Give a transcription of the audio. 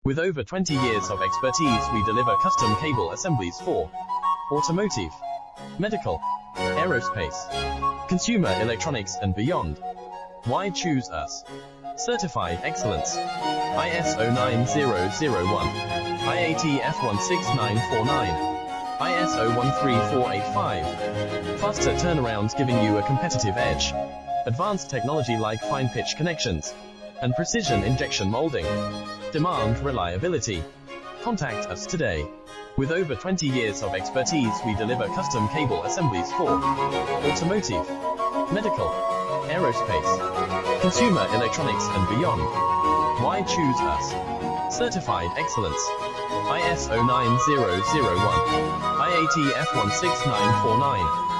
With over 20 years of expertise, we deliver custom cable assemblies for automotive, medical, aerospace, consumer electronics and beyond. Why choose us? Certified excellence. ISO 9001, IATF 16949, ISO 13485. Faster turnarounds giving you a competitive edge. Advanced technology like fine pitch connections and precision injection molding. Demand reliability. Contact us today. With over 20 years of expertise, we deliver custom cable assemblies for automotive, medical, aerospace, consumer electronics and beyond. Why choose us? Certified excellence. ISO 9001, IATF 16949.